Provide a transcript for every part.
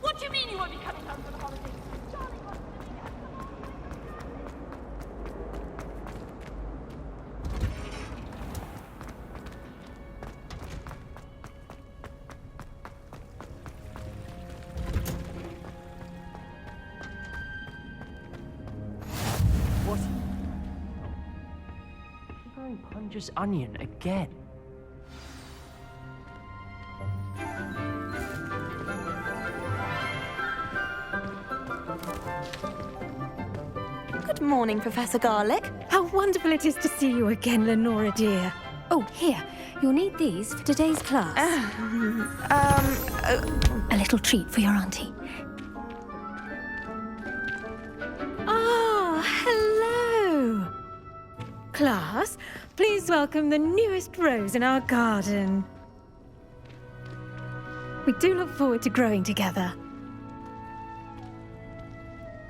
What do you mean you won't be coming home for the holidays? Charlie wants to be at What? You're going Punja's onion again. Good morning, Professor Garlic. How wonderful it is to see you again, Lenora dear. Oh, here. You'll need these for today's class. A little treat for your auntie. Ah, hello. Class, please welcome the newest rose in our garden. We do look forward to growing together.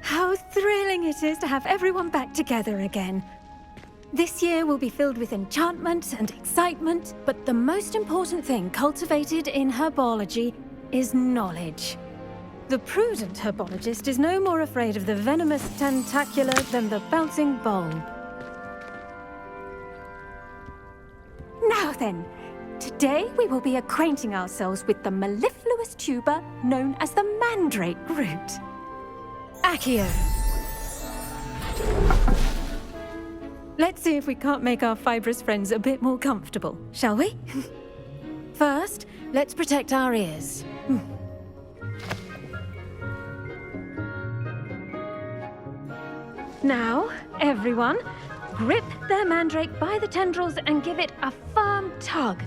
How thrilling it is to have everyone back together again. This year will be filled with enchantment and excitement, but the most important thing cultivated in herbology is knowledge. The prudent herbologist is no more afraid of the venomous tentacula than the bouncing bulb. Now then, today we will be acquainting ourselves with the mellifluous tuber known as the mandrake root. Accio. Let's see if we can't make our fibrous friends a bit more comfortable, shall we? First, let's protect our ears. Now, everyone, grip their mandrake by the tendrils and give it a firm tug.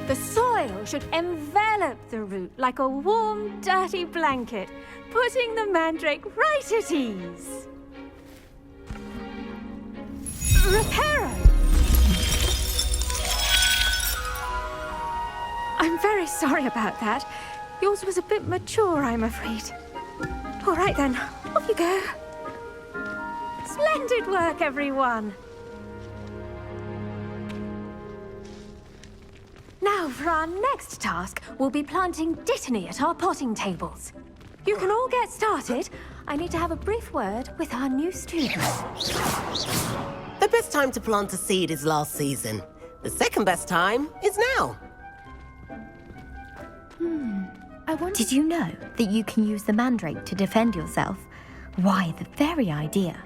The soil should envelop the root like a warm, dirty blanket, putting the mandrake right at ease. Reparo! I'm very sorry about that. Yours was a bit mature, I'm afraid. All right then, off you go. Splendid work, everyone! Now, for our next task, we'll be planting dittany at our potting tables. You can all get started. I need to have a brief word with our new students. The best time to plant a seed is last season. The second best time is now. Did you know that you can use the mandrake to defend yourself? Why, the very idea.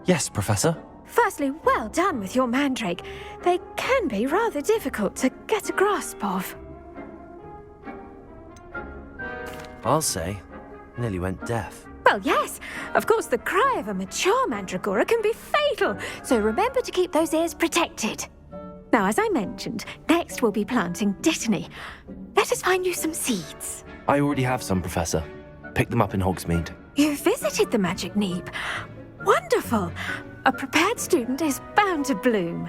Yes, Professor. Firstly, well done with your mandrake. They can be rather difficult to get a grasp of. I'll say. Nearly went deaf. Well, yes. Of course, the cry of a mature mandragora can be fatal, so remember to keep those ears protected. Now, as I mentioned, next we'll be planting dittany. Let us find you some seeds. I already have some, Professor. Picked them up in Hogsmeade. You visited the Magic Neep. Wonderful. A prepared student is bound to bloom.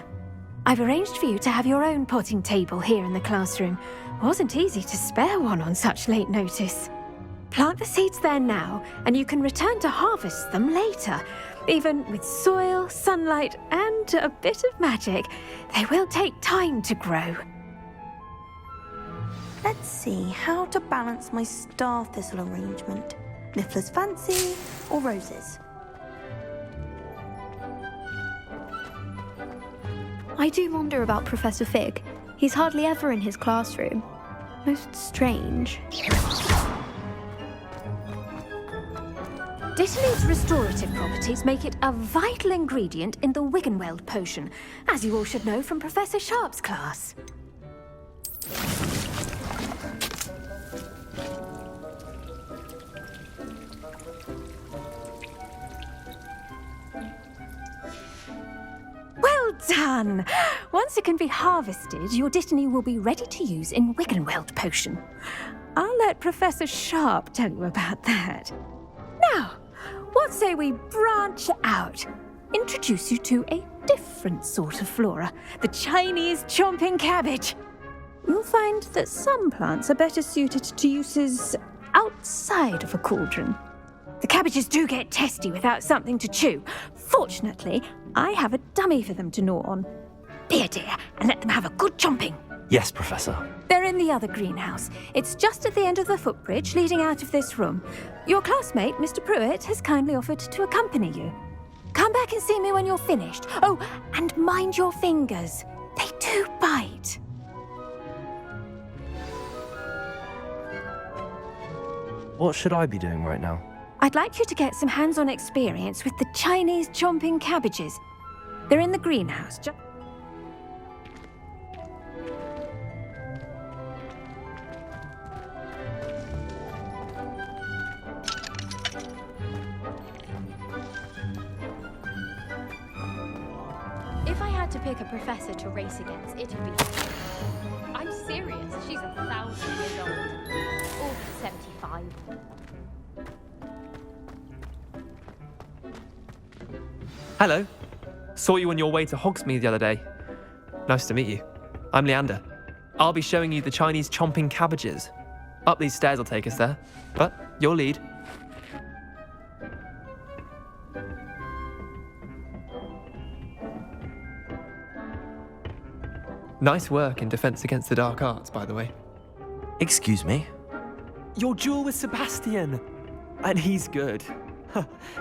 I've arranged for you to have your own potting table here in the classroom. Wasn't easy to spare one on such late notice. Plant the seeds there now, and you can return to harvest them later. Even with soil, sunlight, and a bit of magic, they will take time to grow. Let's see how to balance my star thistle arrangement. Niffler's fancy or roses? I do wonder about Professor Fig. He's hardly ever in his classroom. Most strange. Dittany's restorative properties make it a vital ingredient in the Wiggenweld potion, as you all should know from Professor Sharp's class. Well done! Once it can be harvested, your Dittany will be ready to use in Wiggenweld potion. I'll let Professor Sharp tell you about that. Now, what say we branch out? Introduce you to a different sort of flora, the Chinese chomping cabbage. You'll find that some plants are better suited to uses outside of a cauldron. The cabbages do get testy without something to chew. Fortunately, I have a dummy for them to gnaw on. Be a dear and let them have a good chomping. Yes, Professor. They're in the other greenhouse. It's just at the end of the footbridge leading out of this room. Your classmate, Mr. Pruitt, has kindly offered to accompany you. Come back and see me when you're finished. Oh, and mind your fingers. They do bite. What should I be doing right now? I'd like you to get some hands-on experience with the Chinese chomping cabbages. They're in the greenhouse. If I had to pick a professor to race against, it'd be... I'm serious. She's 1,000 years old. Or 75. Hello. Saw you on your way to Hogsmeade the other day. Nice to meet you. I'm Leander. I'll be showing you the Chinese chomping cabbages. Up these stairs will take us there, but your lead. Nice work in Defense Against the Dark Arts, by the way. Excuse me? Your duel with Sebastian! And he's good.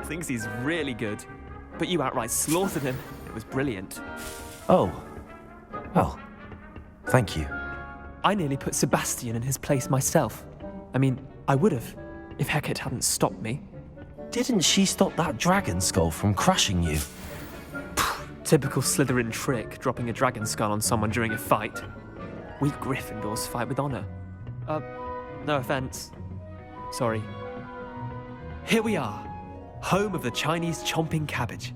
Thinks he's really good. But you outright slaughtered him. It was brilliant. Oh. Well, thank you. I nearly put Sebastian in his place myself. I mean, I would have, if Hecate hadn't stopped me. Didn't she stop that dragon skull from crushing you? Typical Slytherin trick, dropping a dragon skull on someone during a fight. We Gryffindors fight with honor. No offense. Sorry. Here we are, home of the Chinese chomping cabbage.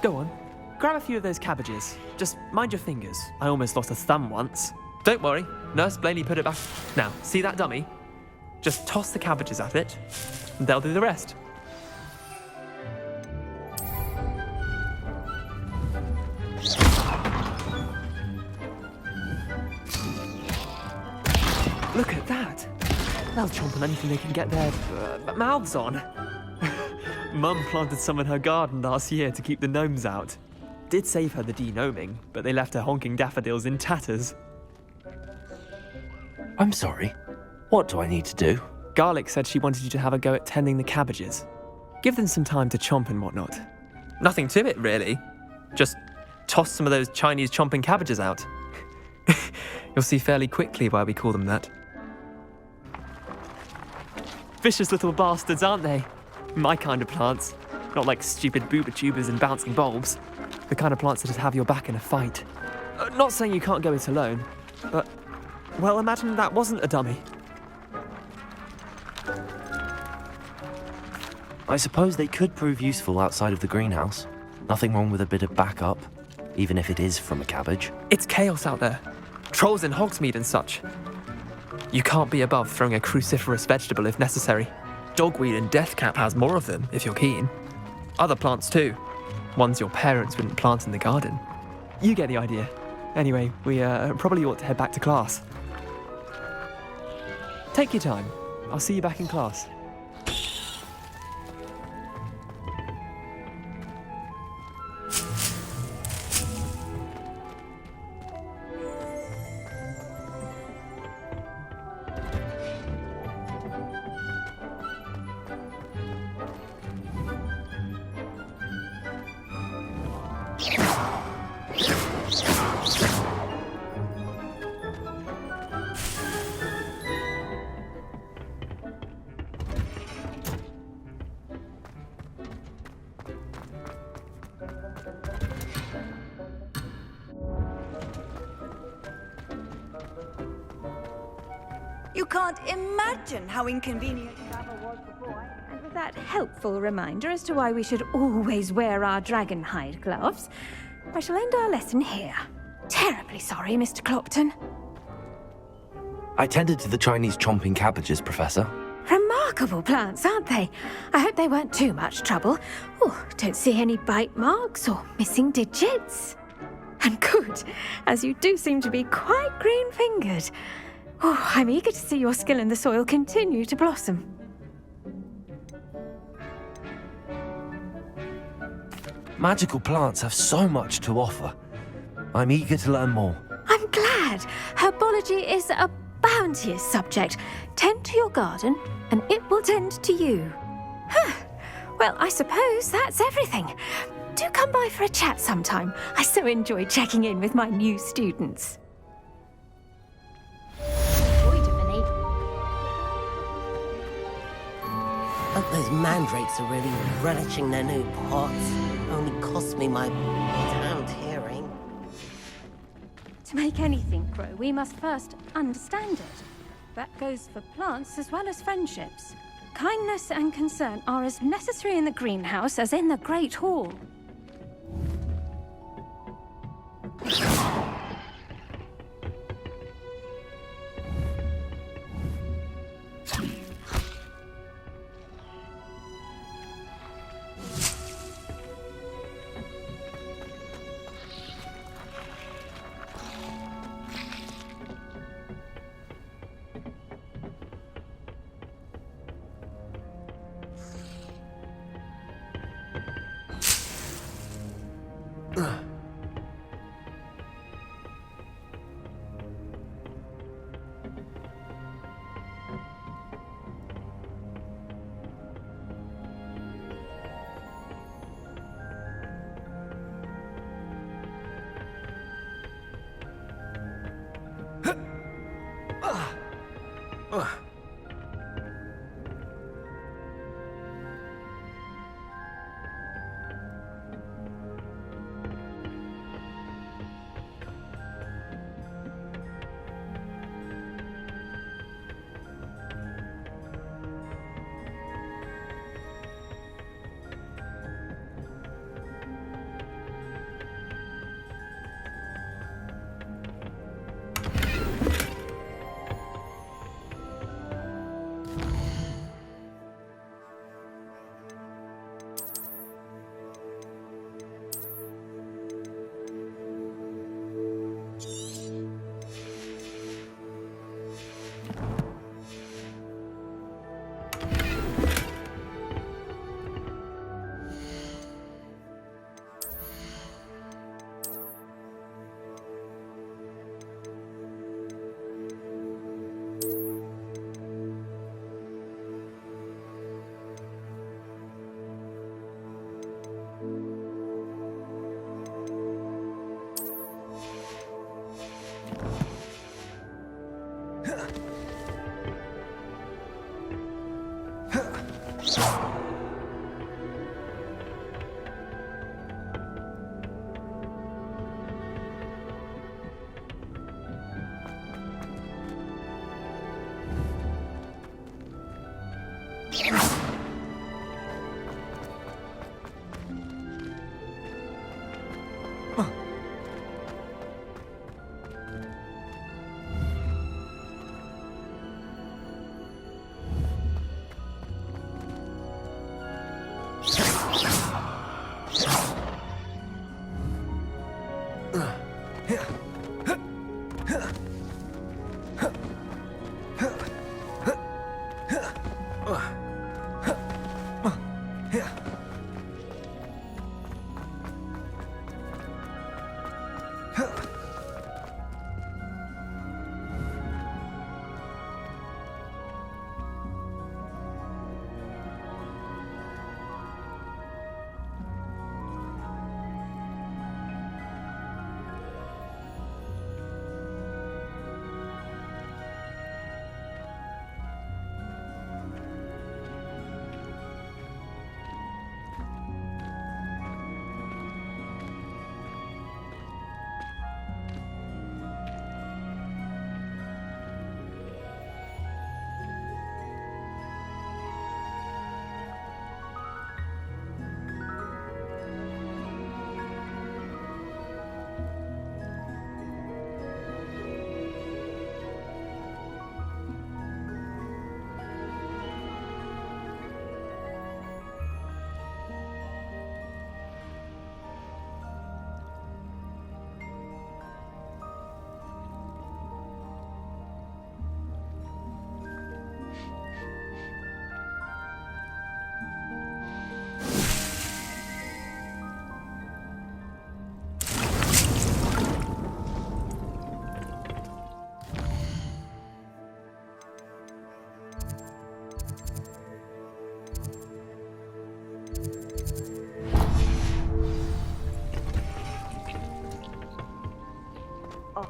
Go on, grab a few of those cabbages. Just mind your fingers. I almost lost a thumb once. Don't worry, Nurse Blaney put it back. Now, see that dummy? Just toss the cabbages at it, and they'll do the rest. Look at that! They'll chomp on anything they can get their mouths on. Mum planted some in her garden last year to keep the gnomes out. Did save her the de-gnoming, but they left her honking daffodils in tatters. I'm sorry. What do I need to do? Garlic said she wanted you to have a go at tending the cabbages. Give them some time to chomp and whatnot. Nothing to it, really. Just toss some of those Chinese chomping cabbages out. You'll see fairly quickly why we call them that. Vicious little bastards, aren't they? My kind of plants. Not like stupid booba tubers and bouncing bulbs. The kind of plants that just have your back in a fight. Not saying you can't go it alone, but... well, imagine that wasn't a dummy. I suppose they could prove useful outside of the greenhouse. Nothing wrong with a bit of backup, even if it is from a cabbage. It's chaos out there. Trolls in Hogsmeade and such. You can't be above throwing a cruciferous vegetable if necessary. Dogweed and deathcap has more of them, if you're keen. Other plants too. Ones your parents wouldn't plant in the garden. You get the idea. Anyway, we probably ought to head back to class. Take your time. I'll see you back in class. You can't imagine how inconvenient travel was before. And with that helpful reminder as to why we should always wear our dragon hide gloves, I shall end our lesson here. Terribly sorry, Mr. Clopton. I tended to the Chinese chomping cabbages, Professor. Remarkable plants, aren't they? I hope they weren't too much trouble. Oh, don't see any bite marks or missing digits. And good, as you do seem to be quite green-fingered. Oh, I'm eager to see your skill in the soil continue to blossom. Magical plants have so much to offer. I'm eager to learn more. I'm glad. Herbology is a bounteous subject. Tend to your garden, and it will tend to you. Huh. Well, I suppose that's everything. Do come by for a chat sometime. I so enjoy checking in with my new students. Joy, Tiffany. Hope those mandrakes are really relishing their new pots. Only cost me my damned hearing. To make anything grow, we must first understand it. That goes for plants as well as friendships. Kindness and concern are as necessary in the greenhouse as in the Great Hall.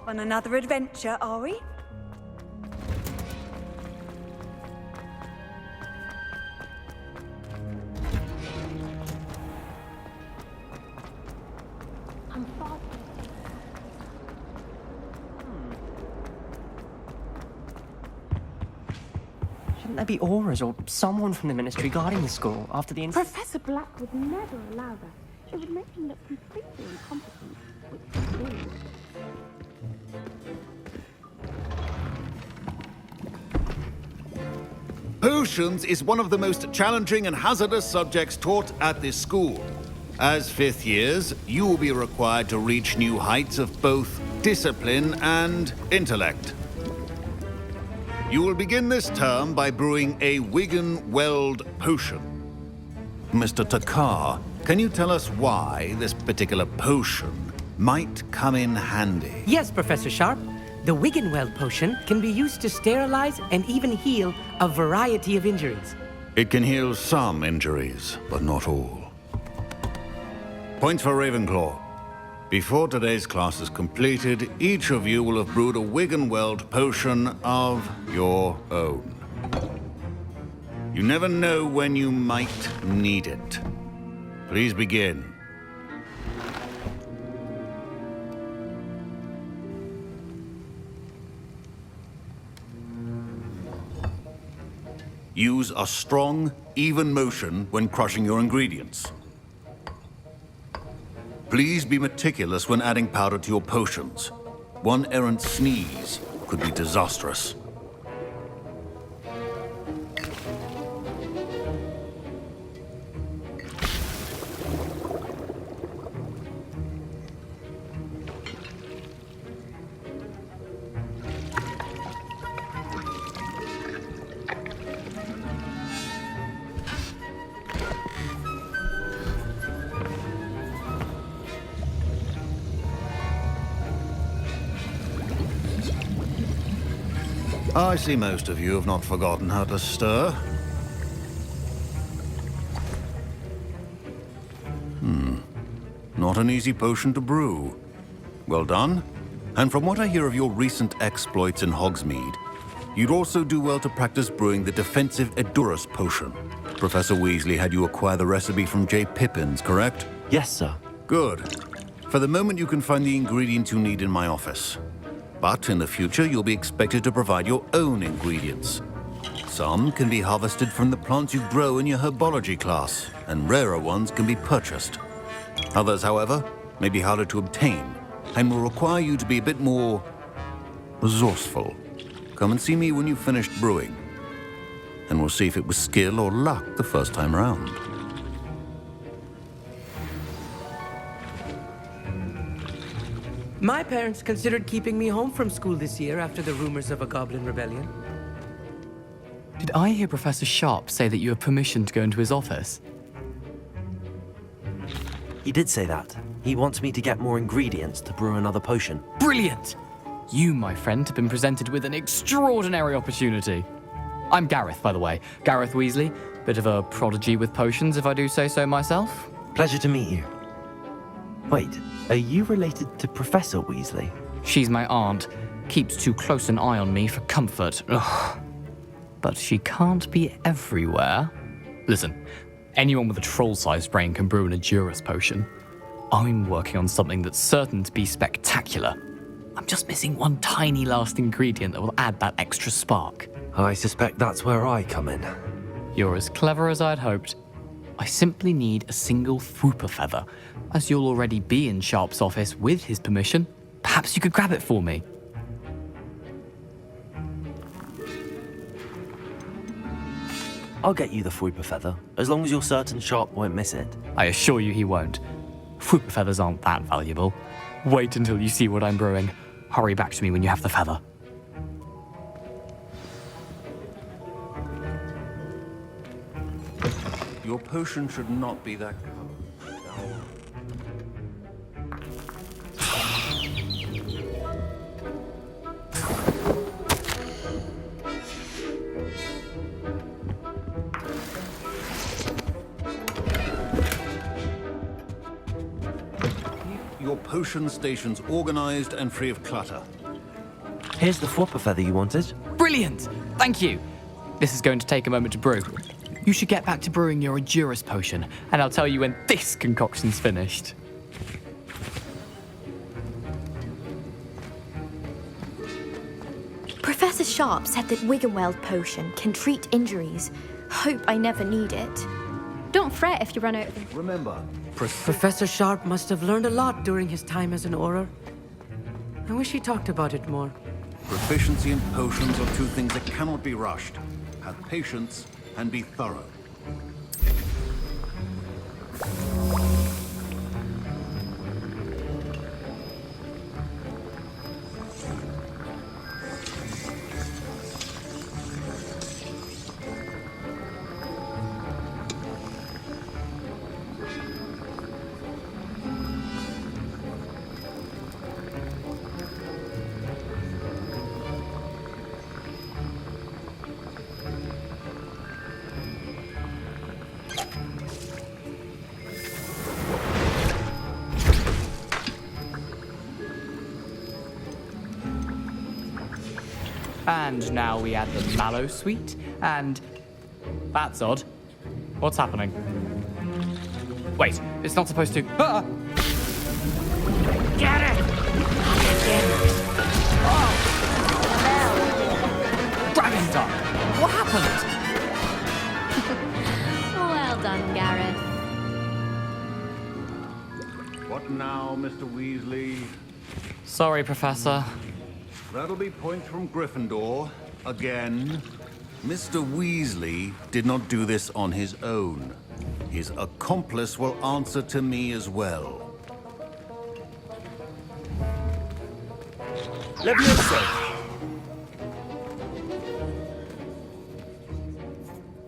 Off on another adventure, are we? I'm far Shouldn't there be auras or someone from the ministry guarding the school after the incident? Professor Black would never allow that. It would make him look completely incompetent, which is Potions is one of the most challenging and hazardous subjects taught at this school. As fifth years, you will be required to reach new heights of both discipline and intellect. You will begin this term by brewing a Wigan-Weld potion. Mr. Takar, can you tell us why this particular potion might come in handy? Yes, Professor Sharp. The Wigan-Weld potion can be used to sterilize and even heal a variety of injuries. It can heal some injuries, but not all. Point for Ravenclaw. Before today's class is completed, each of you will have brewed a Wigan-Weld potion of your own. You never know when you might need it. Please begin. Use a strong, even motion when crushing your ingredients. Please be meticulous when adding powder to your potions. One errant sneeze could be disastrous. I see most of you have not forgotten how to stir. Not an easy potion to brew. Well done. And from what I hear of your recent exploits in Hogsmeade, you'd also do well to practice brewing the defensive Edurus potion. Professor Weasley had you acquire the recipe from J. Pippins, correct? Yes, sir. Good. For the moment, you can find the ingredients you need in my office. But in the future, you'll be expected to provide your own ingredients. Some can be harvested from the plants you grow in your herbology class, and rarer ones can be purchased. Others, however, may be harder to obtain, and will require you to be a bit more resourceful. Come and see me when you've finished brewing, and we'll see if it was skill or luck the first time round. My parents considered keeping me home from school this year after the rumors of a goblin rebellion. Did I hear Professor Sharp say that you have permission to go into his office? He did say that. He wants me to get more ingredients to brew another potion. Brilliant! You, my friend, have been presented with an extraordinary opportunity. I'm Gareth, by the way. Gareth Weasley. Bit of a prodigy with potions, if I do say so myself. Pleasure to meet you. Wait, are you related to Professor Weasley? She's my aunt. Keeps too close an eye on me for comfort. Ugh. But she can't be everywhere. Listen, anyone with a troll-sized brain can brew an Edurus potion. I'm working on something that's certain to be spectacular. I'm just missing one tiny last ingredient that will add that extra spark. I suspect that's where I come in. You're as clever as I'd hoped. I simply need a single Fwooper feather. As you'll already be in Sharp's office with his permission, perhaps you could grab it for me. I'll get you the Fwooper feather, as long as you're certain Sharp won't miss it. I assure you he won't. Fwooper feathers aren't that valuable. Wait until you see what I'm brewing. Hurry back to me when you have the feather. Your potion should not be that color. your potion station's organized and free of clutter. Here's the flopper feather you wanted. Brilliant! Thank you. This is going to take a moment to brew. You should get back to brewing your Edurus potion, and I'll tell you when this concoction's finished. Professor Sharp said that Wiggenweld potion can treat injuries. Hope I never need it. Don't fret if you run out of them. Remember, Professor Sharp must have learned a lot during his time as an Auror. I wish he talked about it more. proficiency in potions are two things that cannot be rushed. Have patience and be thorough. And now we add the mallow sweet, and... That's odd. What's happening? Wait, it's not supposed to... Ah! Get it! Dragon Duck! What happened? Well done, Gareth. What now, Mr. Weasley? Sorry, Professor. That'll be points from Gryffindor. Again. Mr. Weasley did not do this on his own. His accomplice will answer to me as well. Leviosa!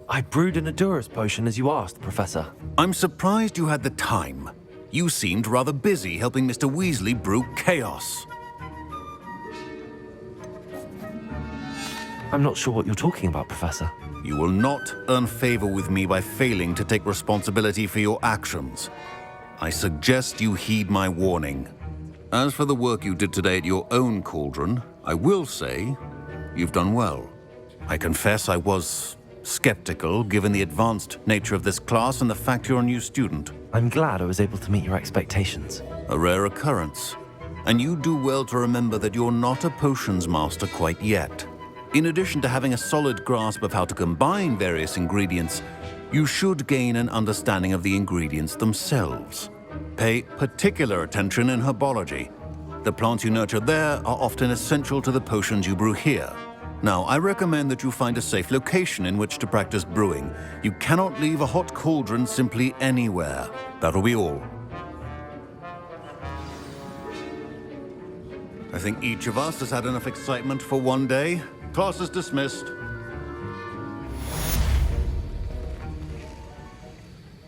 I brewed an Edurus potion as you asked, Professor. I'm surprised you had the time. You seemed rather busy helping Mr. Weasley brew chaos. I'm not sure what you're talking about, Professor. You will not earn favor with me by failing to take responsibility for your actions. I suggest you heed my warning. As for the work you did today at your own cauldron, I will say you've done well. I confess I was skeptical given the advanced nature of this class and the fact you're a new student. I'm glad I was able to meet your expectations. A rare occurrence. And you do well to remember that you're not a potions master quite yet. In addition to having a solid grasp of how to combine various ingredients, you should gain an understanding of the ingredients themselves. Pay particular attention in herbology. The plants you nurture there are often essential to the potions you brew here. Now, I recommend that you find a safe location in which to practice brewing. You cannot leave a hot cauldron simply anywhere. That'll be all. I think each of us has had enough excitement for one day. Class is dismissed.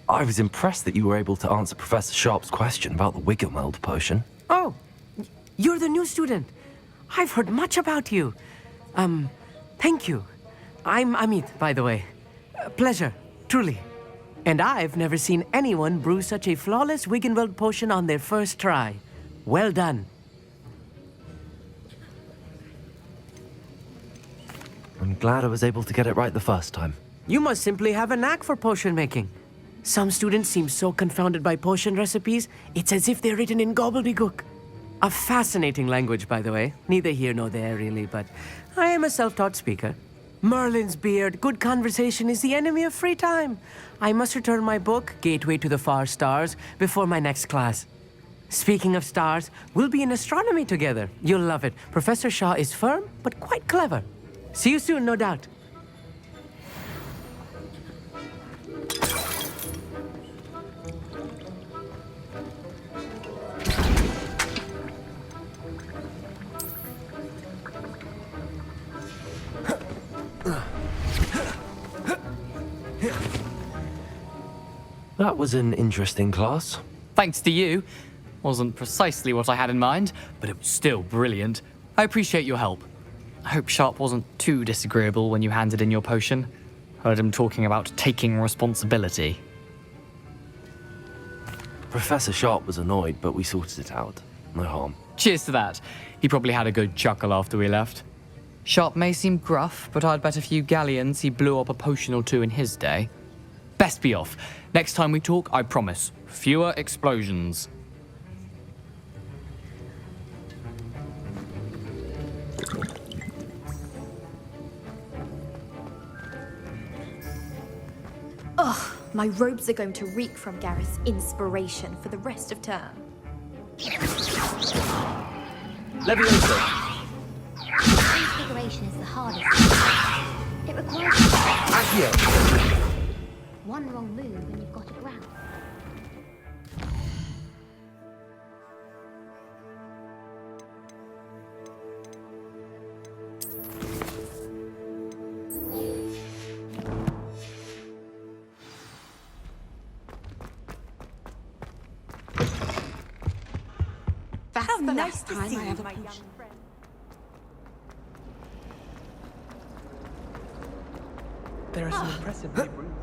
I was impressed that you were able to answer Professor Sharp's question about the Wiggenweld potion. Oh, you're the new student. I've heard much about you. Thank you. I'm Amit, by the way. Pleasure, truly. And I've never seen anyone brew such a flawless Wiggenweld potion on their first try. Well done. I'm glad I was able to get it right the first time. You must simply have a knack for potion making. Some students seem so confounded by potion recipes, it's as if they're written in gobbledygook. A fascinating language, by the way. Neither here nor there, really, but I am a self-taught speaker. Merlin's beard, good conversation is the enemy of free time. I must return my book, Gateway to the Far Stars, before my next class. Speaking of stars, we'll be in astronomy together. You'll love it. Professor Shaw is firm, but quite clever. See you soon, no doubt. That was an interesting class. Thanks to you. Wasn't precisely what I had in mind, but it was still brilliant. I appreciate your help. I hope Sharp wasn't too disagreeable when you handed in your potion. Heard him talking about taking responsibility. Professor Sharp was annoyed, but we sorted it out. No harm. Cheers to that. He probably had a good chuckle after we left. Sharp may seem gruff, but I'd bet a few galleons he blew up a potion or two in his day. Best be off. Next time we talk, I promise, fewer explosions. Ugh, my robes are going to reek from Gareth's inspiration for the rest of term. Leviosa! Transfiguration is the hardest. It requires Accio! one wrong move and you've got a ground. That's How the nice last to time see I you, have a my young potion. friend. There are some impressive neighboring.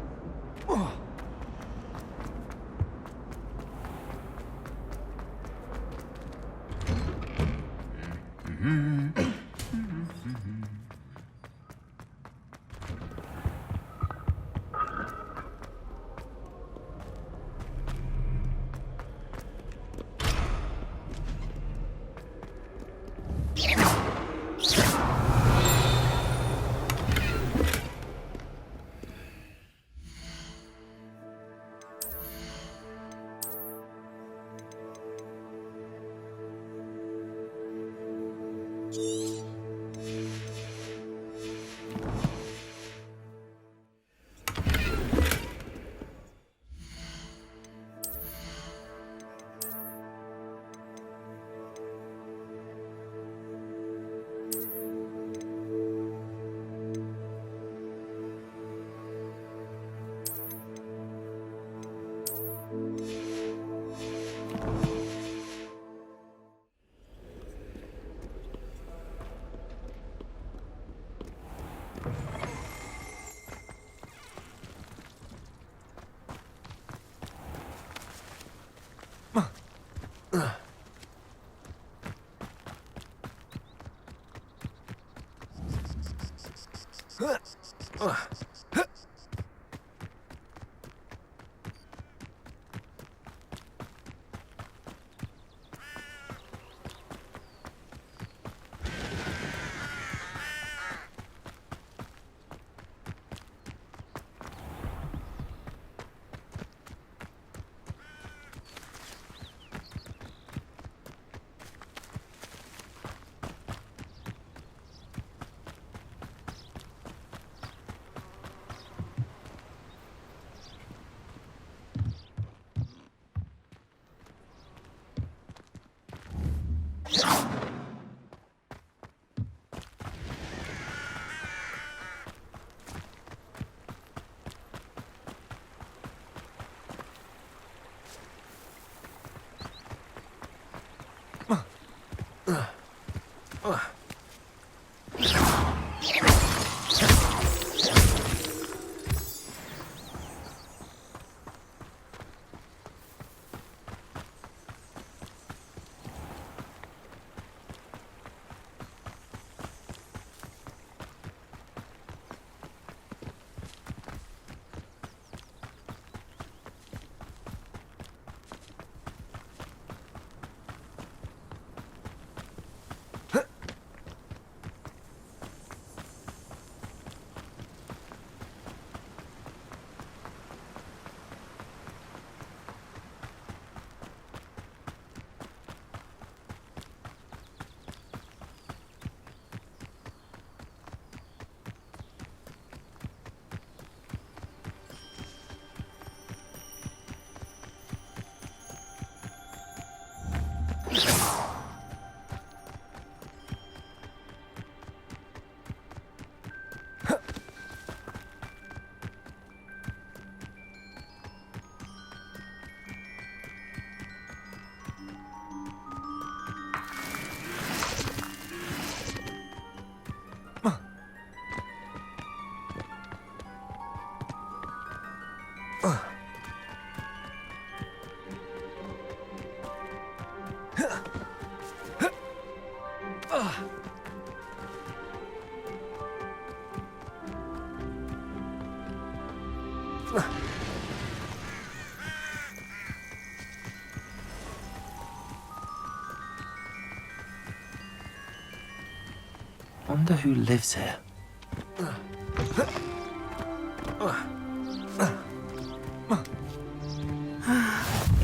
Wonder who lives here.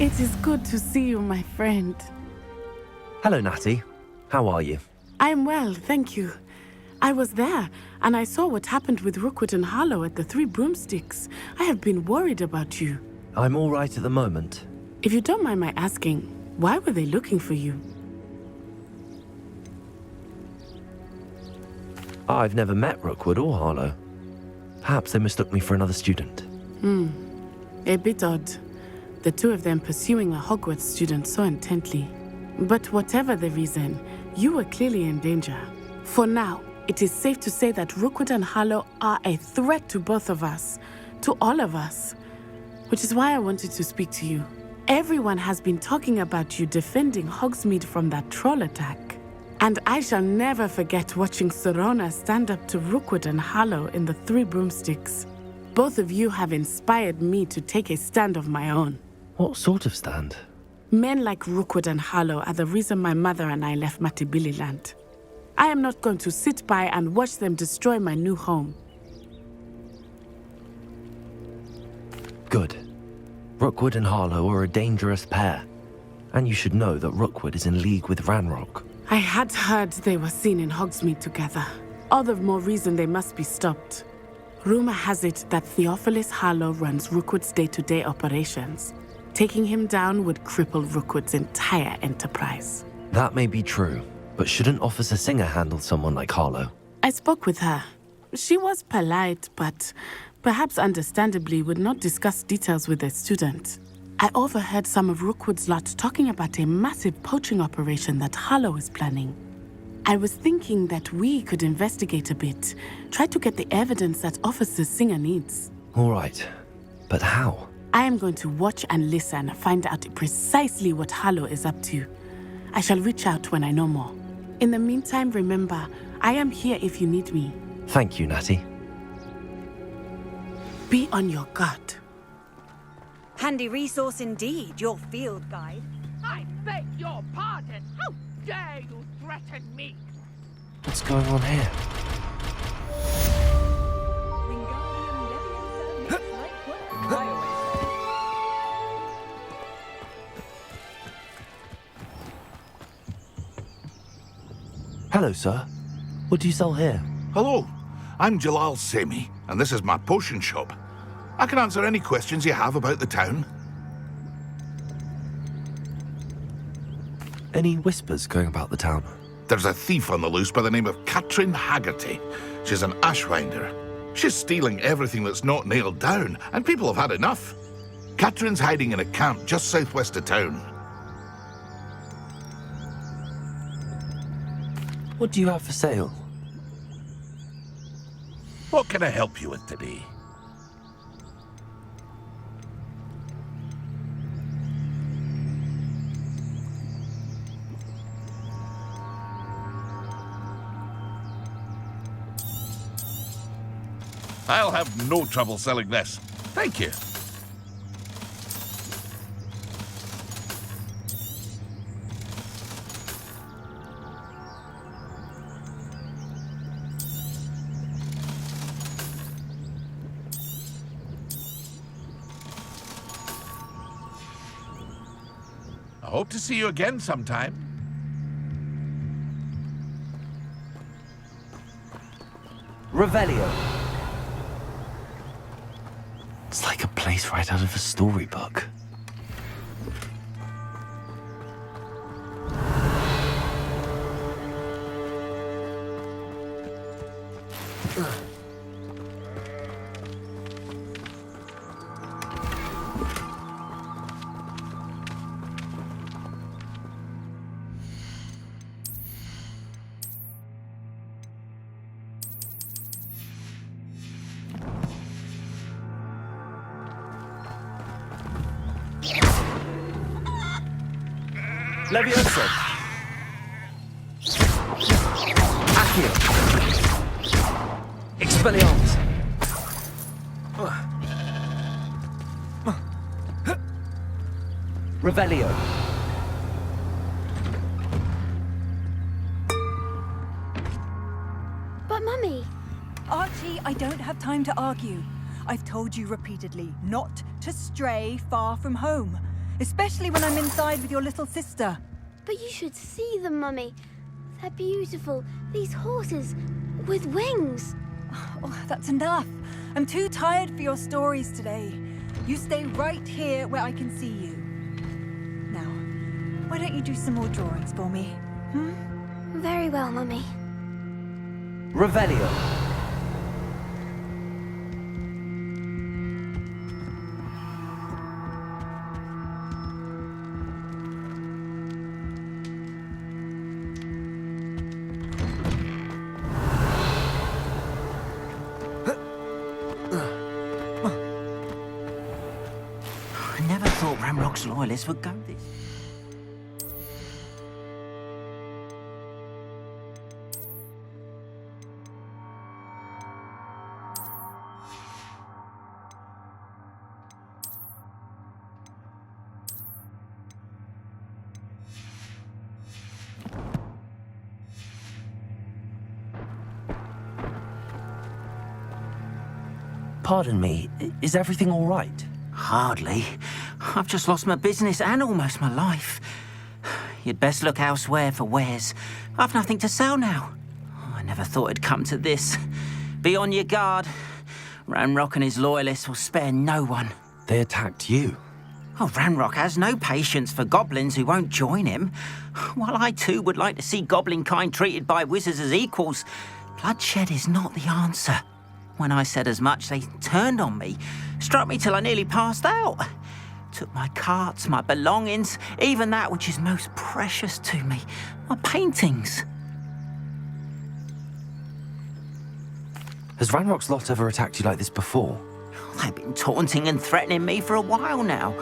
It is good to see you, my friend. Hello, Natty. How are you? I'm well, thank you. I was there, and I saw what happened with Rookwood and Harlow at the Three Broomsticks. I have been worried about you. I'm all right at the moment. If you don't mind my asking, why were they looking for you? I've never met Rookwood or Harlow. Perhaps they mistook me for another student. A bit odd. The two of them pursuing a Hogwarts student so intently. But whatever the reason, you were clearly in danger. For now, it is safe to say that Rookwood and Harlow are a threat to both of us, to all of us. Which is why I wanted to speak to you. Everyone has been talking about you defending Hogsmeade from that troll attack. And I shall never forget watching Sorona stand up to Rookwood and Harlow in the Three Broomsticks. Both of you have inspired me to take a stand of my own. What sort of stand? Men like Rookwood and Harlow are the reason my mother and I left Matibili Land. I am not going to sit by and watch them destroy my new home. Good. Rookwood and Harlow are a dangerous pair. And you should know that Rookwood is in league with Ranrock. I had heard they were seen in Hogsmeade together. All the more reason they must be stopped. Rumor has it that Theophilus Harlow runs Rookwood's day-to-day operations. Taking him down would cripple Rookwood's entire enterprise. That may be true, but shouldn't Officer Singer handle someone like Harlow? I spoke with her. She was polite, but perhaps understandably would not discuss details with a student. I overheard some of Rookwood's lot talking about a massive poaching operation that Harlow is planning. I was thinking that we could investigate a bit, try to get the evidence that Officer Singer needs. All right, but how? I am going to watch and listen, find out precisely what Harlow is up to. I shall reach out when I know more. In the meantime, remember, I am here if you need me. Thank you, Natty. Be on your guard. Handy resource indeed, your field guide. I beg your pardon. How dare you threaten me? What's going on here? Hello, sir. What do you sell here? Hello, I'm Jalal Semi, and this is my potion shop. I can answer any questions you have about the town. Any whispers going about the town? There's a thief on the loose by the name of Katrin Haggerty. She's an ashwinder. She's stealing everything that's not nailed down, and people have had enough. Katrin's hiding in a camp just southwest of town. What do you have for sale? What can I help you with today? I'll have no trouble selling this. Thank you. I hope to see you again sometime. Revelio. It's like a place right out of a storybook. Levioso! Accio! Expelliarmus! Revelio! But Mummy... Archie, I don't have time to argue. I've told you repeatedly not to stray far from home, especially when I'm inside with your little sister. But you should see them, Mummy. They're beautiful. These horses with wings. Oh, that's enough. I'm too tired for your stories today. You stay right here where I can see you. Now, why don't you do some more drawings for me? Very well, Mummy. Revelio! I never thought Ramrock's loyalists would go this. Pardon me, is everything all right? Hardly. I've just lost my business and almost my life. You'd best look elsewhere for wares. I've nothing to sell now. I never thought it'd come to this. Be on your guard. Ranrock and his loyalists will spare no one. They attacked you. Oh, Ranrock has no patience for goblins who won't join him. While I too would like to see goblin kind treated by wizards as equals, bloodshed is not the answer. When I said as much, they turned on me, struck me till I nearly passed out. Took my carts, my belongings, even that which is most precious to me, my paintings. Has Ranrock's lot ever attacked you like this before? They've been taunting and threatening me for a while now,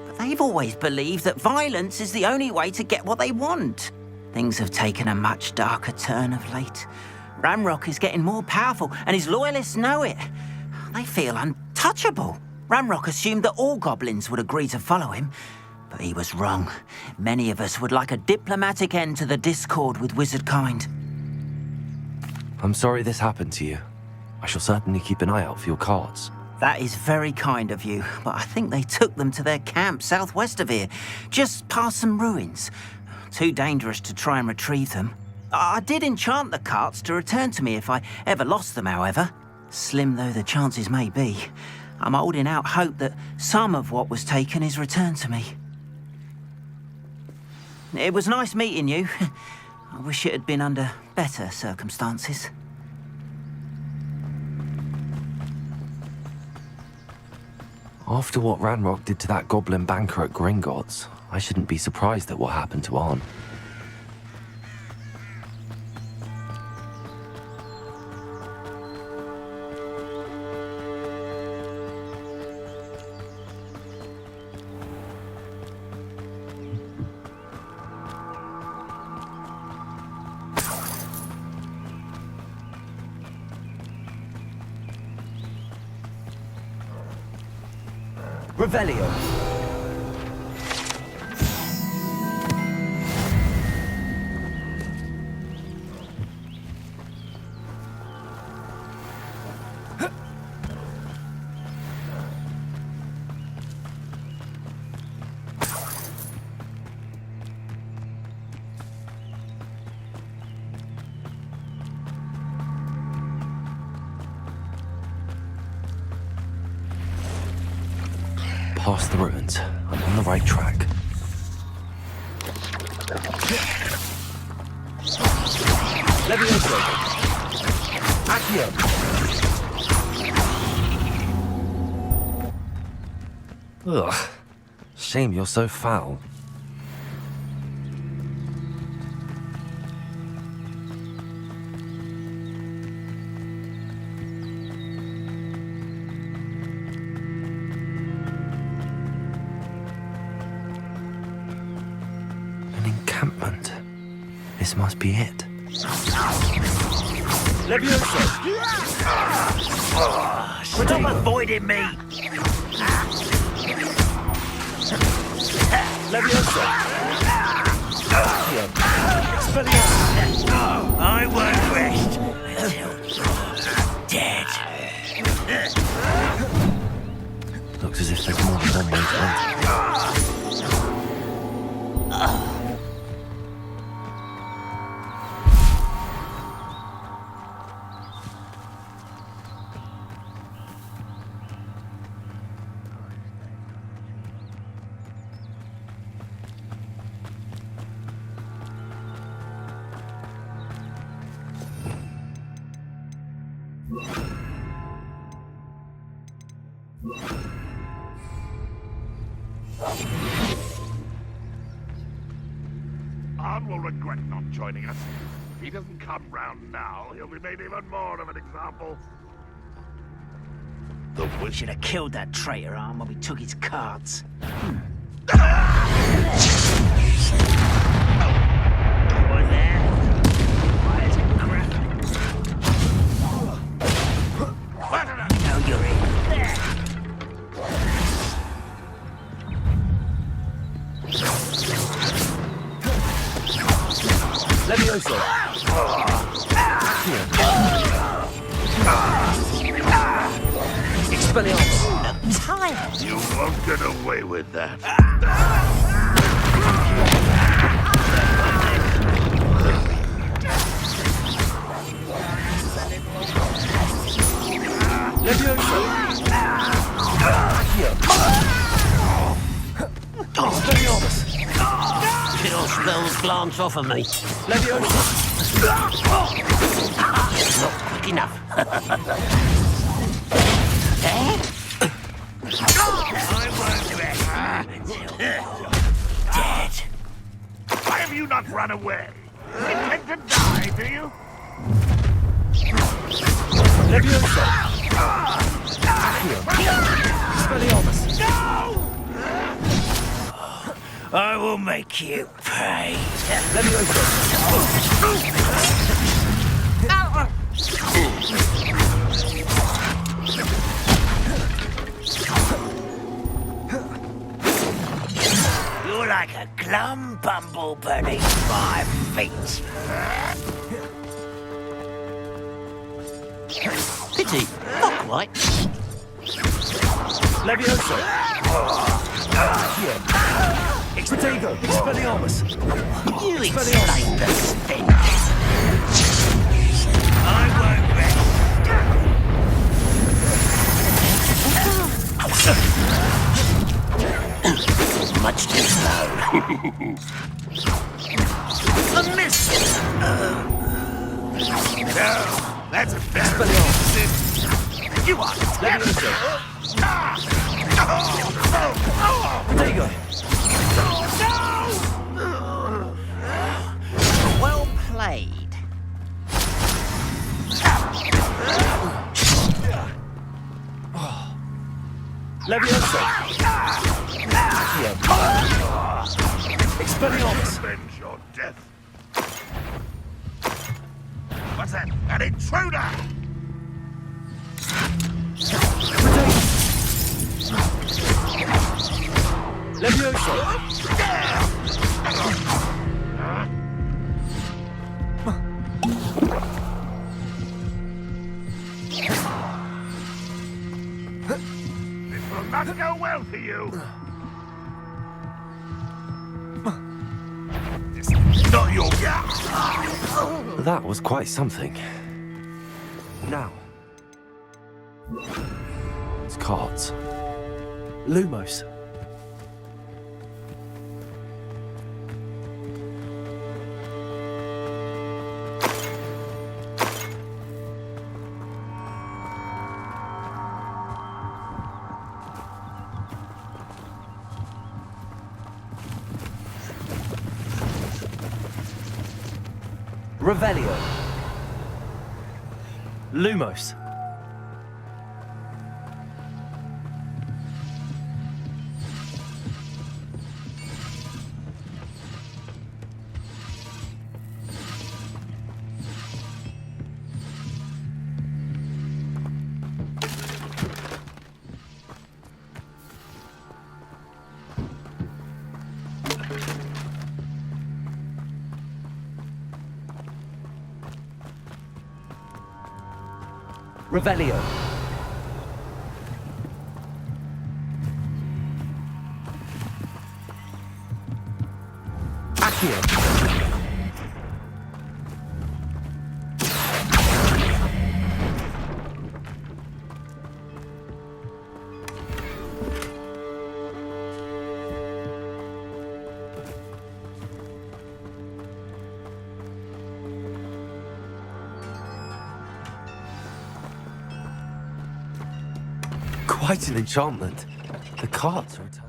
but they've always believed that violence is the only way to get what they want. Things have taken a much darker turn of late. Ranrock is getting more powerful, and his loyalists know it. They feel untouchable. Ranrock assumed that all goblins would agree to follow him, but he was wrong. Many of us would like a diplomatic end to the discord with wizard kind. I'm sorry this happened to you. I shall certainly keep an eye out for your cards. That is very kind of you, but I think they took them to their camp southwest of here, just past some ruins. Too dangerous to try and retrieve them. I did enchant the carts to return to me if I ever lost them, however. Slim though the chances may be, I'm holding out hope that some of what was taken is returned to me. It was nice meeting you. I wish it had been under better circumstances. After what Ranrock did to that goblin banker at Gringotts, I shouldn't be surprised at what happened to Arn. Revelio. Past the ruins. I'm on the right track. Levioso! Accio! Ugh. Shame you're so foul. encampment. This must be it. Levioso! Stop avoiding me! Levioso! I won't rest until dead. Looks as if there's more than one way to enter. Arn will regret not joining us. If he doesn't come round now, he'll be made even more of an example. We should have killed that traitor, Arn, when we took his cards. Now you're in. Levioso! Expelliarmus! Time! You won't get away with that. Levioso! Expelliarmus! Kill spells glance off of me. Levioso! Not quick enough. Dead. Why have you not run away? You intend to die, do you? Levioso! Expelliarmus! No! I will make you pay. Levioso! You're like a glum bumble beneath 5 feet. Pity, not quite. Levioso! Protego! Expelliarmus! You explain the stench. I won't rest. Much too slow. A miss! No, that's better. You are Levioso! Protego! Well played. Levioso! Expelliarmus! Avenge your death. What's that? An intruder! Levioso! This will not go well for you. This is not your That was quite something. Now, it's cards. Lumos. Revelio. Lumos. Revelio. Accio. Quite an enchantment. The carts are returned.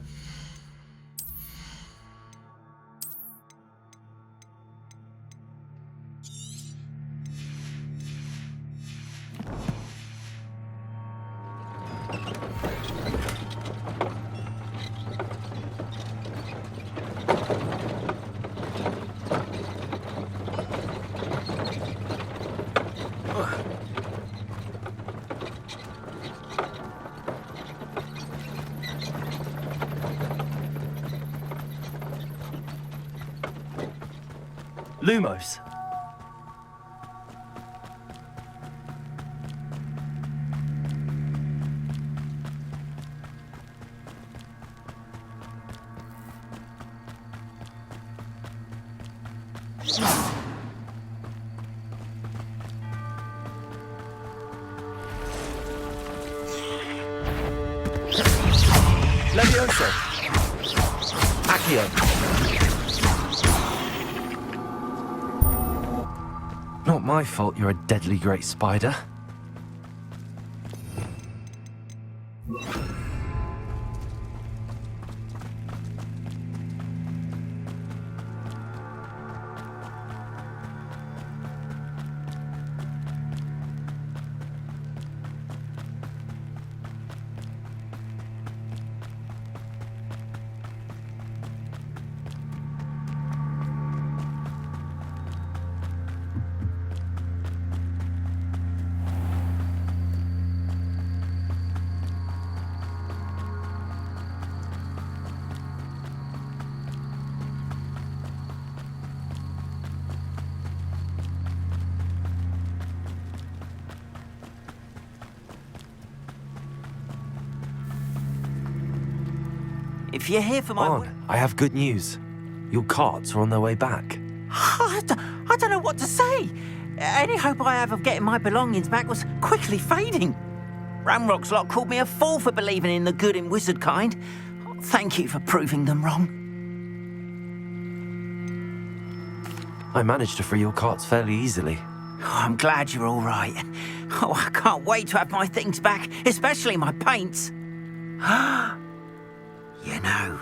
Lumos. Levioso. Accio. Not my fault you're a deadly great spider. If you're here for my... On, I have good news. Your carts are on their way back. I don't know what to say. Any hope I have of getting my belongings back was quickly fading. Ramrock's lot called me a fool for believing in the good in wizard kind. Thank you for proving them wrong. I managed to free your carts fairly easily. Oh, I'm glad you're all right. Oh, I can't wait to have my things back, especially my paints. You know,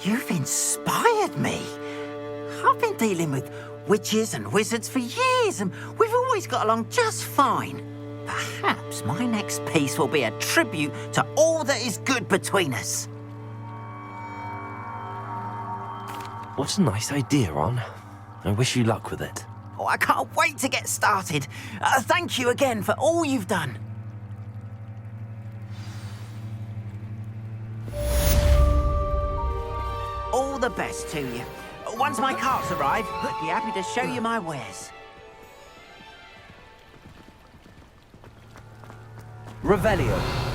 you've inspired me. I've been dealing with witches and wizards for years, and we've always got along just fine. Perhaps my next piece will be a tribute to all that is good between us. What a nice idea, Ron. I wish you luck with it. Oh, I can't wait to get started. Thank you again for all you've done. All the best to you. Once my carts arrive, I'd be happy to show you my wares. Revelio.